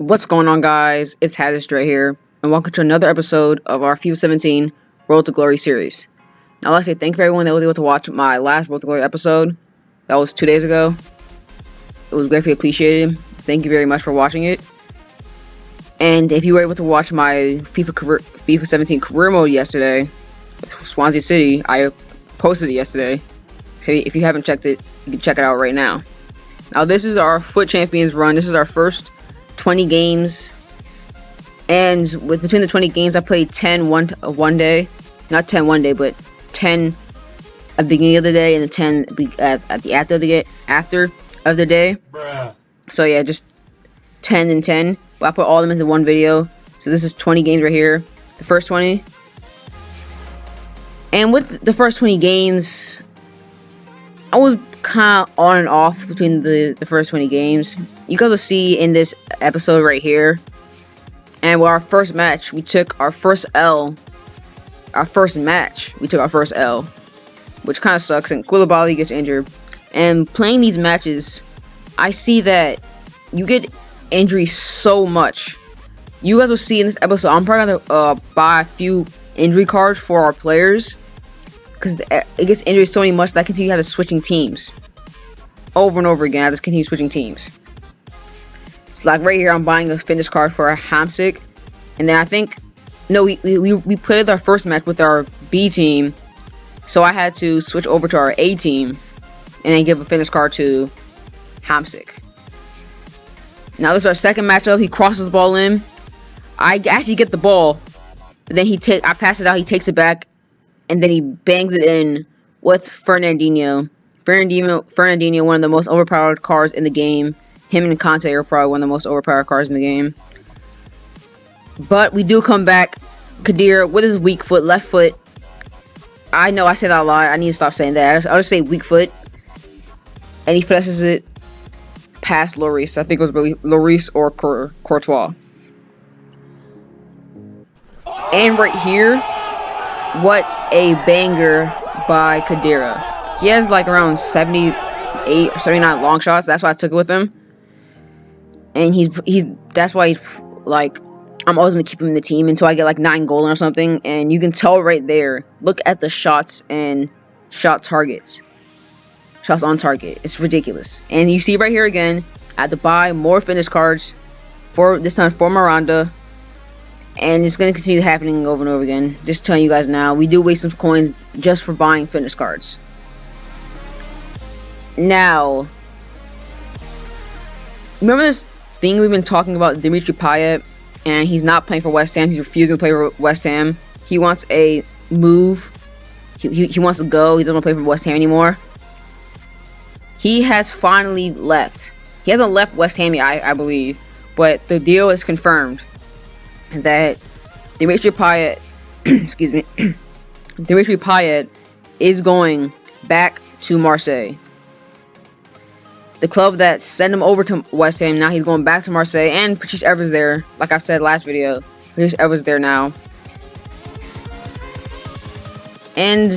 What's going on, guys? It's HazardousDre here, and welcome to another episode of our FIFA 17 Road to Glory series. Now, I'd like to say thank you for everyone that was able to watch my last Road to Glory episode. That was 2 days ago. It was greatly appreciated. Thank you very much for watching it. And if you were able to watch my FIFA 17 career mode yesterday, with Swansea City, I posted it yesterday. So if you haven't checked it, you can check it out right now. Now, this is our FUT Champions run. This is our first 20 games, and between the 20 games I played 10 one day, not 10 one day, but 10 at the beginning of the day and the 10 at the after of the day. Bruh. So yeah, just 10 and 10. Well, I put all of them into one video. So this is 20 games right here, the first 20. And with the first 20 games, I was kind of on and off between the first 20 games. You guys will see in this episode right here. And with our first match, we took our first L. Our first match, we took our first L, which kind of sucks. And Koulibaly gets injured. And playing these matches, I see that you get injuries so much. You guys will see in this episode, I'm probably gonna buy a few injury cards for our players, because it gets injured so much that I continue to switching teams over and over again. I just continue switching teams. It's like right here, I'm buying a fitness card for a Hamsik, and then I think we played our first match with our B team, so I had to switch over to our A team and then give a fitness card to Hamsik. Now this is our second matchup. He crosses the ball in. I actually get the ball, and then I pass it out. He takes it back, and then he bangs it in with Fernandinho. Fernandinho, one of the most overpowered cards in the game. Him and Conte are probably one of the most overpowered cards in the game. But we do come back. Khedira with his weak foot, left foot. I know I said that a lot. I need to stop saying that. I'll just say weak foot. And he presses it past Lloris. I think it was Lloris or Courtois. And right here, what a banger by Khedira. He has like around 78 or 79 long shots. That's why I took it with him. And that's why he's like, I'm always gonna keep him in the team until I get like 9 goals or something. And you can tell right there, look at the shots and shot targets. Shots on target. It's ridiculous. And you see right here again, I had to buy more fitness cards for this time for Miranda. And it's going to continue happening over and over again. Just telling you guys now, we do waste some coins just for buying fitness cards. Now, remember this thing we've been talking about, Dimitri Payet, and he's not playing for West Ham. He's refusing to play for West Ham. He wants a move. He wants to go. He doesn't want to play for West Ham anymore. He has finally left. He hasn't left West Ham yet, I believe, but the deal is confirmed that Dimitri Payet, excuse me, Dimitri Payet is going back to Marseille. The club that sent him over to West Ham, now he's going back to Marseille, and Patrice Evra's there. Like I said last video, Patrice Evra's there now. And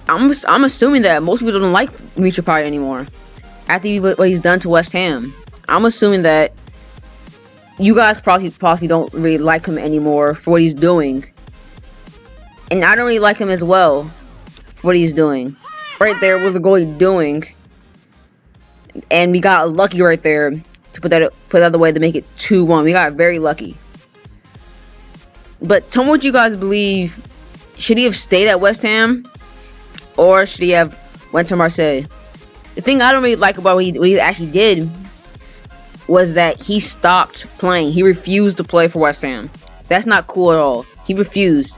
I'm assuming that most people don't like Dimitri Payet anymore after what he's done to West Ham. I'm assuming that you guys probably don't really like him anymore for what he's doing. And I don't really like him as well for what he's doing. Right there was the goal he's doing. And we got lucky right there to put that other way to make it 2-1. We got very lucky. But tell me what you guys believe. Should he have stayed at West Ham? Or should he have went to Marseille? The thing I don't really like about what he actually did was that he stopped playing. He refused to play for West Ham. That's not cool at all. He refused.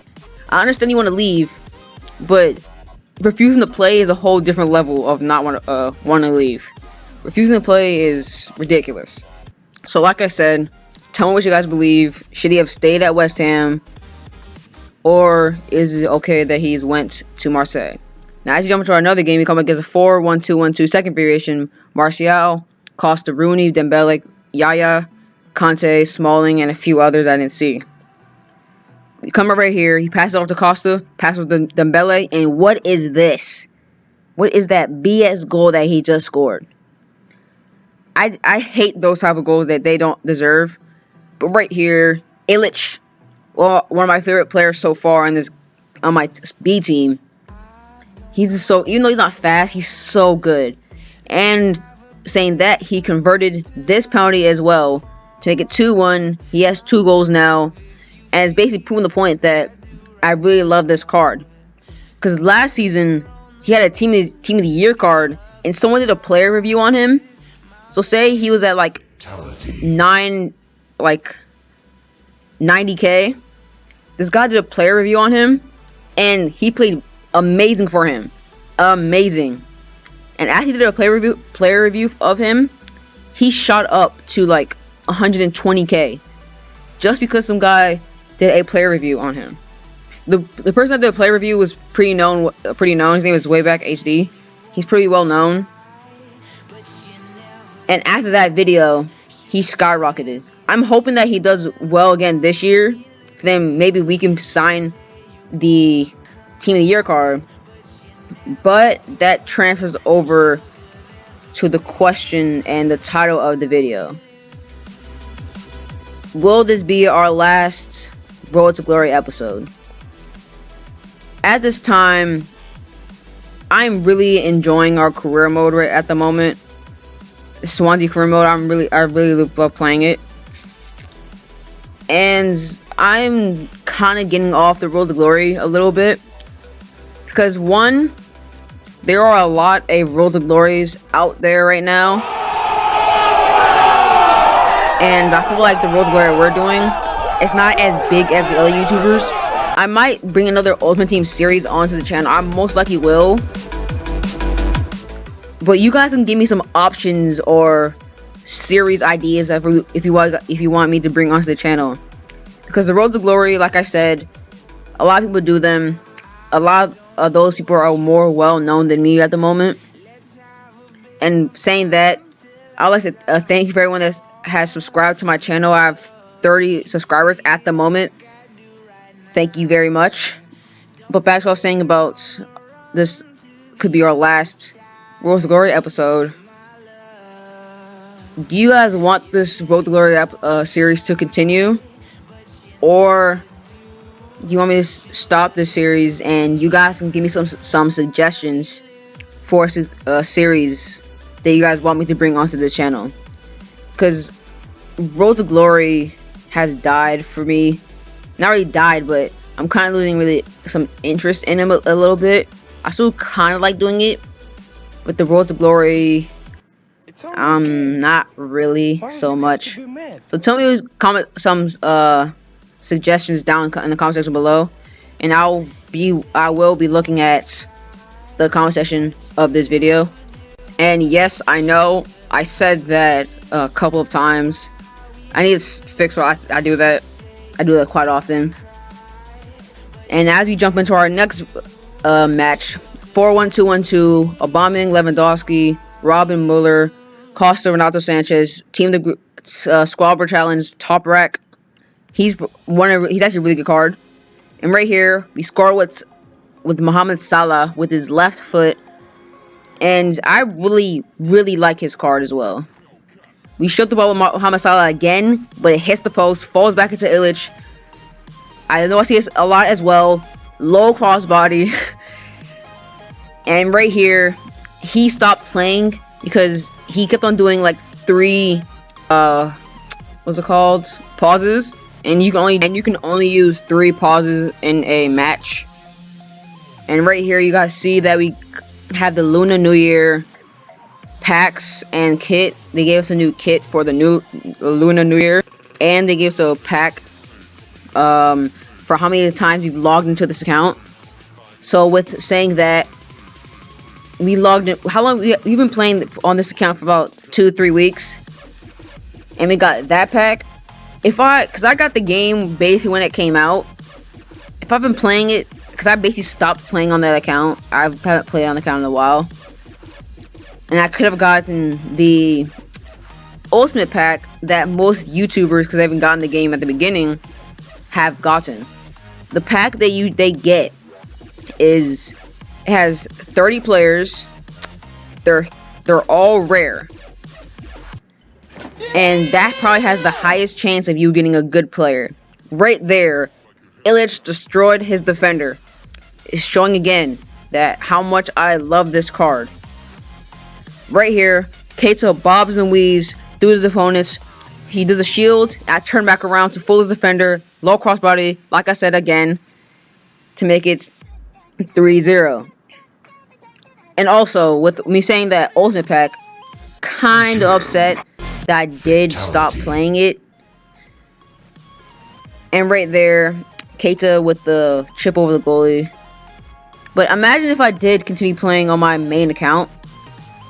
I understand you want to leave, but refusing to play is a whole different level of not want to leave. Refusing to play is ridiculous. So like I said, tell me what you guys believe. Should he have stayed at West Ham? Or is it okay that he's went to Marseille? Now, as you jump into another game, you come against a 4-1-2-1-2 second variation. Martial, Costa, Rooney, Dembele, Yaya, Conte, Smalling, and a few others I didn't see. You come up right here. He passes off to Costa, passes to Dembele, and what is this? What is that BS goal that he just scored? I hate those type of goals that they don't deserve. But right here, Illich, well, one of my favorite players so far on my B team. He's just so, even though he's not fast, he's so good. And saying that, he converted this penalty as well to make it 2-1. He has 2 goals now, and it's basically proving the point that I really love this card. Because last season, he had a team of the year card, and someone did a player review on him. So say he was at like 90k. This guy did a player review on him, and he played amazing for him. Amazing. And after he did a player review of him, he shot up to like 120k. Just because some guy did a player review on him. The person that did the player review was pretty known. His name is Wayback HD. He's pretty well known. And after that video, he skyrocketed. I'm hoping that he does well again this year. Then maybe we can sign the Team of the Year card. But that transfers over to the question and the title of the video. Will this be our last Road to Glory episode? At this time, I'm really enjoying our career mode right at the moment. The Swansea career mode, I really love playing it. And I'm kind of getting off the Road to Glory a little bit. Because one, there are a lot of Road to Glories out there right now. And I feel like the Road to Glory we're doing, it's not as big as the other YouTubers. I might bring another Ultimate Team series onto the channel. I most likely will. But you guys can give me some options or series ideas if you want me to bring onto the channel. Because the Road to Glory, like I said, a lot of people do them. A lot of those people are more well known than me at the moment. And saying that, I'd like to thank you for everyone that has subscribed to my channel. I have 30 subscribers at the moment. Thank you very much. But back to what I was saying about this could be our last Road to Glory episode. Do you guys want this Road to Glory series to continue? Or do you want me to stop this series and you guys can give me some suggestions for a series that you guys want me to bring onto the channel? Because Road to Glory has died for me. Not really died, but I'm kind of losing really some interest in him a little bit. I still kind of like doing it, but the Road to Glory, not really so much. So tell me, comment some suggestions down in the comment section below, and I will be looking at the comment section of this video. And yes, I know I said that a couple of times. I need to fix what I do that. I do that quite often. And as we jump into our next match, 4-1-2-1-2, Aubameyang, Lewandowski, Robin Muller, Costa, Renato Sanchez, Team of the Group, Squabber Challenge, Top Rack. He's actually a really good card. And right here, we score with Mohamed Salah with his left foot. And I really like his card as well. We shot the ball with Mohamed Salah again, but it hits the post, falls back into Illich. I know I see this a lot as well. Low crossbody. And right here, he stopped playing because he kept on doing like 3 what's it called? Pauses. And you can only use 3 pauses in a match. And right here you guys see that we have the Lunar New Year packs and kit. They gave us a new kit for the new Lunar New Year, and they gave us a pack for how many times we've logged into this account. So with saying that, we logged in. How long we've been playing on this account for about 2-3 weeks, and we got that pack. Because I got the game basically when it came out. If I've been playing it, because I basically stopped playing on that account. I haven't played on the account in a while. And I could have gotten the Ultimate Pack that most YouTubers, because they haven't gotten the game at the beginning, have gotten. The pack they get it has 30 players. They're all rare. And that probably has the highest chance of you getting a good player. Right there, Illich destroyed his defender. It's showing again that how much I love this card. Right here, Keita bobs and weaves through the opponents. He does a shield. I turn back around to fool his defender. Low crossbody, like I said again, to make it 3-0. And also, with me saying that Ultimate Pack, kind of upset that I did stop playing it. And right there, Keita with the chip over the goalie. But imagine if I did continue playing on my main account.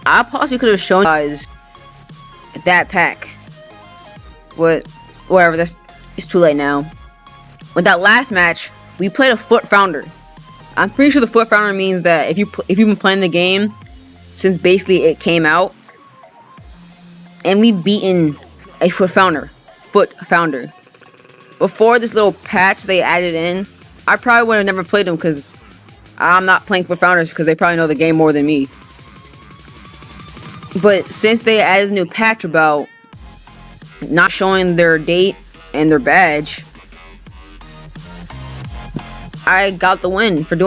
I possibly could have shown you guys that pack. But whatever, it's too late now. With that last match, we played a foot founder. I'm pretty sure the foot founder means that if you've been playing the game since basically it came out, and we've beaten a foot founder. Before this little patch they added in, I probably would have never played them because I'm not playing foot founders because they probably know the game more than me. But since they added a new patch about not showing their date and their badge, I got the win for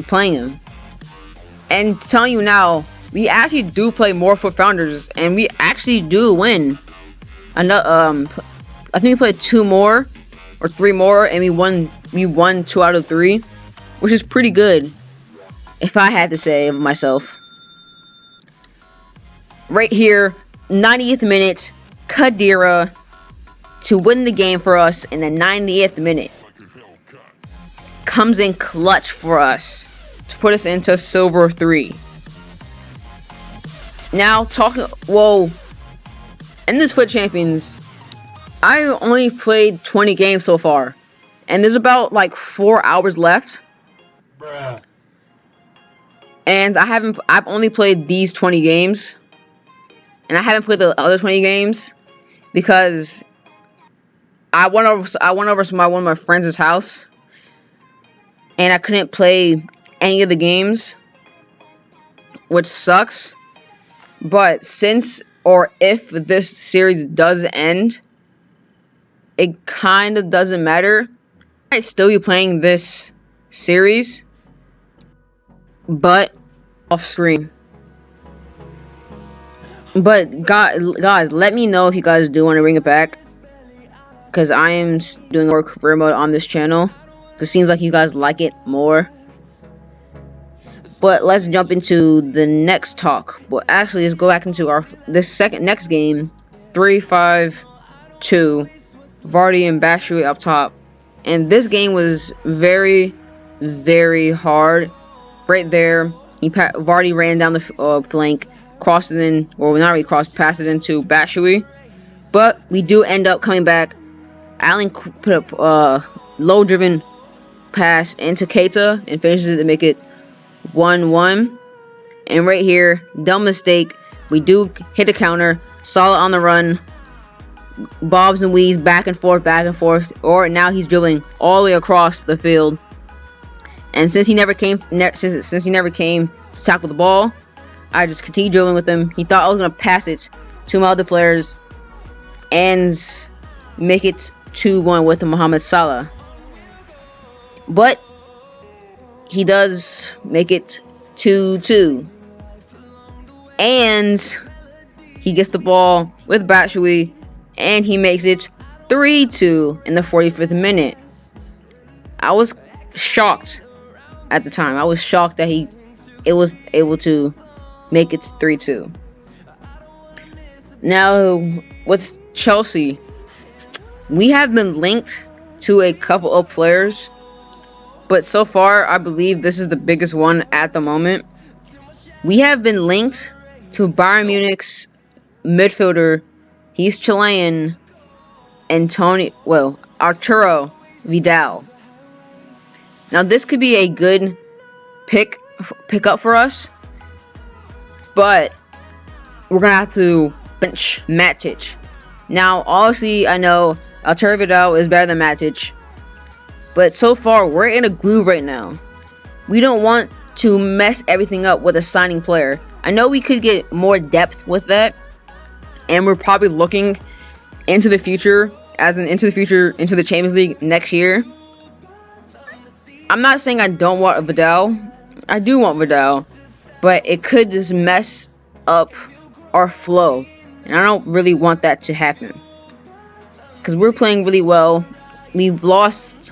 playing them. And telling you now, we actually do play more foot founders, and we actually do win. I think we played 2 more or 3 more, and we won 2 out of 3, which is pretty good, if I had to say of myself. Right here, 90th minute, Khedira to win the game for us in the 90th minute. Comes in clutch for us to put us into silver 3. Now in this Foot Champions, I only played 20 games so far, and there's about like 4 hours left. Bruh. And I've only played these 20 games, and I haven't played the other 20 games because I went over to one of my friends' house, and I couldn't play any of the games, which sucks. But since or if this series does end, it kind of doesn't matter. I'd still be playing this series, but off screen. But guys, let me know if you guys do want to bring it back, because I am doing more career mode on this channel. It seems like you guys like it more. But let's jump into the next talk. But actually, let's go back into next game, 3-5-2, Vardy and Batshuayi up top. And this game was very, very hard. Right there, Vardy ran down the flank, crossed it in, or not really crossed, passed it into Batshuayi. But we do end up coming back. Allen put up a low-driven pass into Keita and finishes it to make it 1-1. And right here, dumb mistake, we do hit a counter, solid on the run, bobs and weaves back and forth, or now he's dribbling all the way across the field. And since he never came to tackle the ball, I just continued dribbling with him. He thought I was gonna pass it to my other players and make it 2-1 with Mohamed Salah. But he does make it 2-2. And he gets the ball with Batshuayi, and he makes it 3-2 in the 45th minute. I was shocked at the time. I was shocked that it was able to make it 3-2. Now, with Chelsea, we have been linked to a couple of players, but so far, I believe this is the biggest one at the moment. We have been linked to Bayern Munich's midfielder. He's Chilean, Arturo Vidal. Now, this could be a good pick up for us, but we're gonna have to bench Matic. Now, obviously, I know Arturo Vidal is better than Matic, but so far, we're in a groove right now. We don't want to mess everything up with a signing player. I know we could get more depth with that, and we're probably looking into the future, into the Champions League next year. I'm not saying I don't want Vidal. I do want Vidal, but it could just mess up our flow, and I don't really want that to happen. Because we're playing really well. We've lost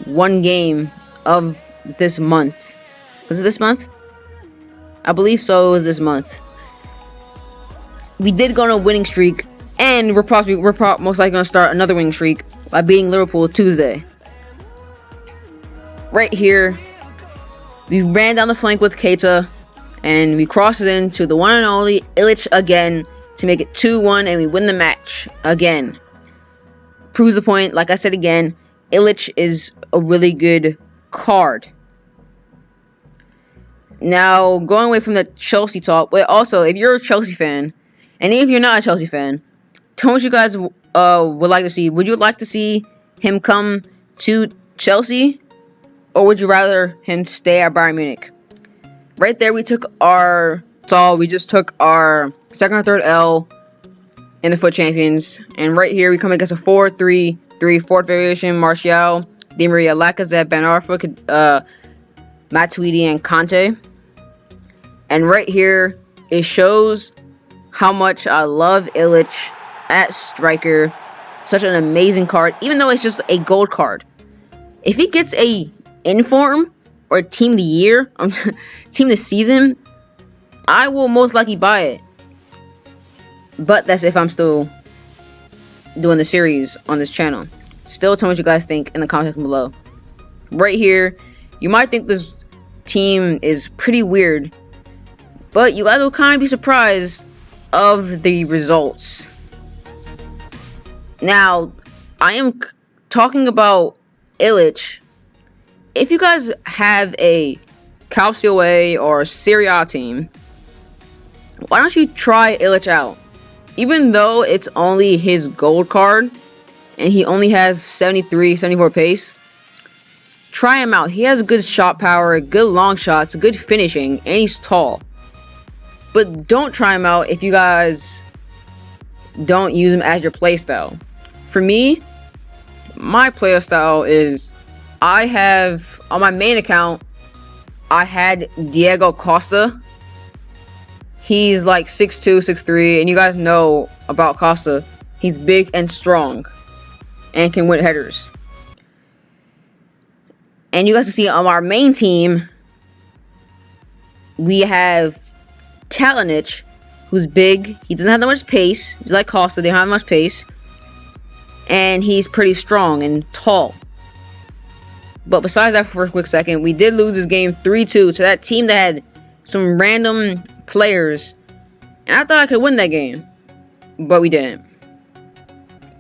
one game of this month. Was it this month? I believe so. It was this month. We did go on a winning streak, and we're most likely going to start another winning streak by beating Liverpool Tuesday. Right here, we ran down the flank with Keita, and we crossed it into the one and only Illich again to make it 2-1, and we win the match again. Proves the point. Like I said again, Illich is a really good card. Now, going away from the Chelsea talk, but also, if you're a Chelsea fan, and if you're not a Chelsea fan, tell me what you guys would like to see. Would you like to see him come to Chelsea, or would you rather him stay at Bayern Munich? Right there, we just took our second or third L in the Foot Champions. And right here, we come against a 4-3-3 fourth variation. Martial, Di Maria, Lacazette, Ben Arfa, Matuidi, and Conte. And right here, it shows how much I love Illich at striker. Such an amazing card, even though it's just a gold card. If he gets a inform or team of the year, team of the season, I will most likely buy it. But that's if I'm still doing the series on this channel. Still tell me what you guys think in the comment section below. Right here, you might think this team is pretty weird, but you guys will kind of be surprised of the results. Now, I am talking about Illich. If you guys have a Calcio A or Serie A team, why don't you try Illich out? Even though it's only his gold card, and he only has 74 pace, try him out. He has good shot power, good long shots, good finishing, and he's tall. But don't try him out if you guys don't use him as your playstyle. For me, my playstyle is, I have, on my main account, I had Diego Costa. He's like 6'2", 6'3", and you guys know about Costa. He's big and strong, and can win headers. And you guys can see on our main team, we have Kalinic, who's big. He doesn't have that much pace. He's like Costa, they don't have much pace. And he's pretty strong and tall. But besides that, for a quick second, we did lose this game 3-2 to that team that had some random players. And I thought I could win that game, but we didn't.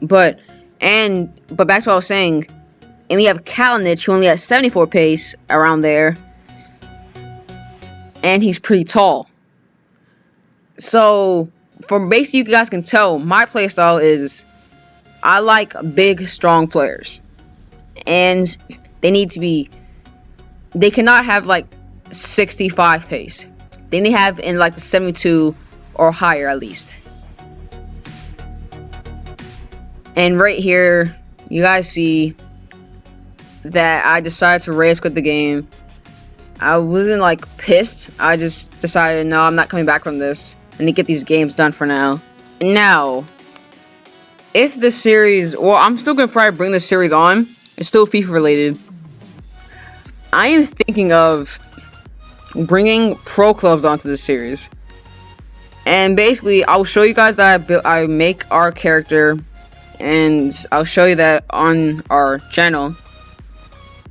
But back to what I was saying, and we have Kalinic, who only has 74 pace, around there. And he's pretty tall. So, from basically, you guys can tell, my playstyle is, I like big, strong players. And they cannot have like 65 pace. They need to have in like the 72 or higher at least. And right here, you guys see that I decided to rage quit the game. I wasn't like pissed. I just decided, no, I'm not coming back from this. I need to get these games done for now. Now, if the series, well, I'm still going to probably bring this series on. It's still FIFA related. I am thinking of bringing pro clubs onto this series. And basically, I'll show you guys that I make our character. And I'll show you that on our channel.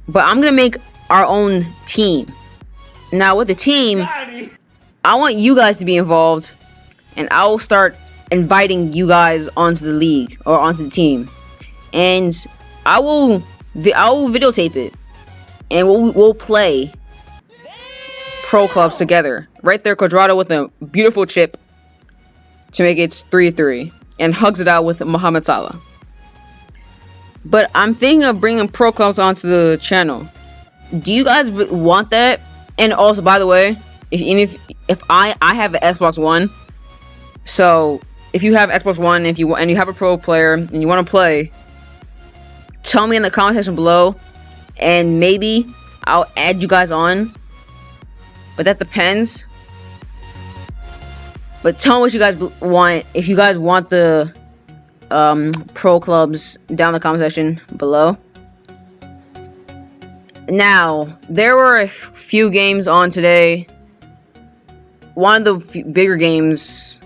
But I'm going to make our own team. Now, with the team, I want you guys to be involved. And I will start inviting you guys onto the league or onto the team. And I will videotape it. And we'll play pro clubs together. Right there, Quadrado with a beautiful chip to make it 3-3. And hugs it out with Mohamed Salah. But I'm thinking of bringing pro clubs onto the channel. Do you guys want that? And also, by the way, if I have an Xbox One, so if you have Xbox One, and you have a pro player and you want to play, tell me in the comment section below, and maybe I'll add you guys on. But that depends. But tell me what you guys want. If you guys want the pro clubs, down in the comment section below. Now, there were a few games on today. One of the bigger games,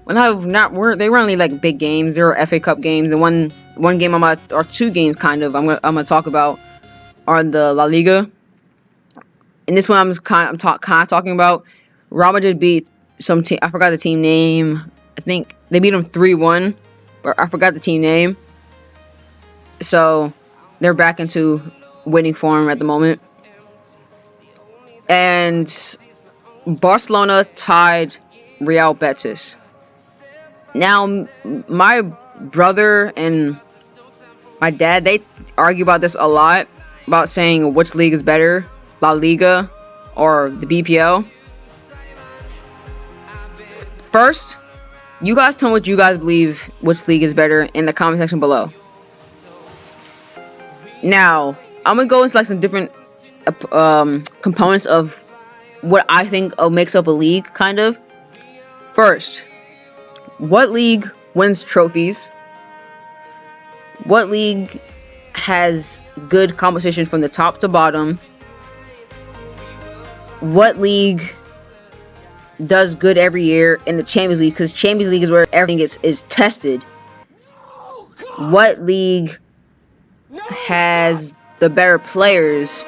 they were only like big games. There were FA Cup games, and one game or two games kind of I'm gonna talk about are the La Liga. And this one I'm kind of talking about. Real Madrid beat some team. I forgot the team name. I think they beat them 3-1, but I forgot the team name. So they're back into winning form at the moment. And Barcelona tied Real Betis. Now, my brother and my dad, they argue about this a lot, about saying which league is better, La Liga or the BPL. First, you guys tell me what you guys believe which league is better in the comment section below. Now, I'm gonna go into like some different components of what I think makes up a league, kind of. First, what league wins trophies? What league has good competition from the top to bottom? What league does good every year in the Champions League? Because Champions League is where everything is tested. What league has the better players?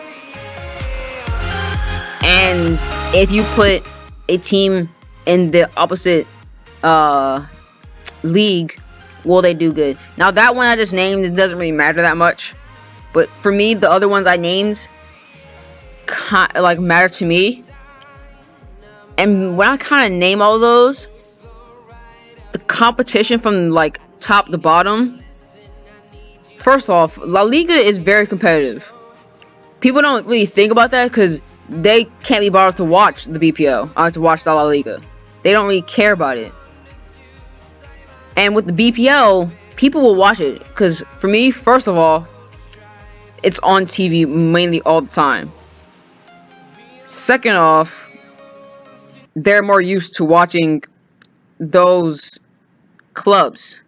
And if you put a team in the opposite league, will they do good? Now, that one I just named, it doesn't really matter that much. But for me, the other ones I named matter to me. And when I kind of name all those, the competition from like top to bottom. First off, La Liga is very competitive. People don't really think about that because they can't be bothered to watch the BPL, to watch the La Liga. They don't really care about it. And with the BPL, people will watch it because, for me, first of all, it's on TV mainly all the time. Second off, they're more used to watching those clubs.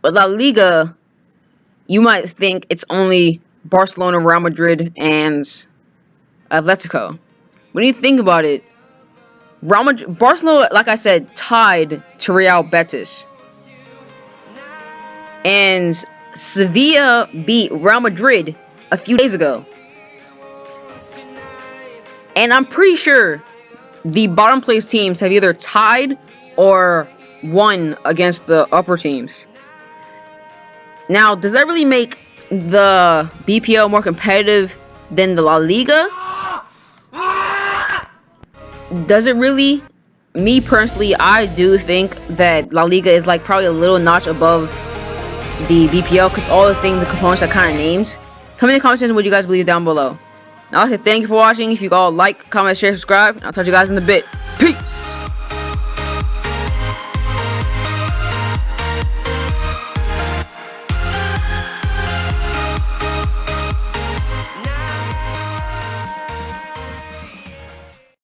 But La Liga, you might think it's only Barcelona, Real Madrid, and Atletico. When you think about it, Barcelona, like I said, tied to Real Betis. And Sevilla beat Real Madrid a few days ago. And I'm pretty sure the bottom place teams have either tied or won against the upper teams. Now, does that really make the BPL more competitive than the La Liga? Does it really? Me personally, I do think that La Liga is like probably a little notch above the BPL because all the components I kind of named. Tell me in the comment section what you guys believe down below. Now, I'll say thank you for watching. If you all like, comment, share, subscribe, and I'll talk to you guys in a bit. Peace!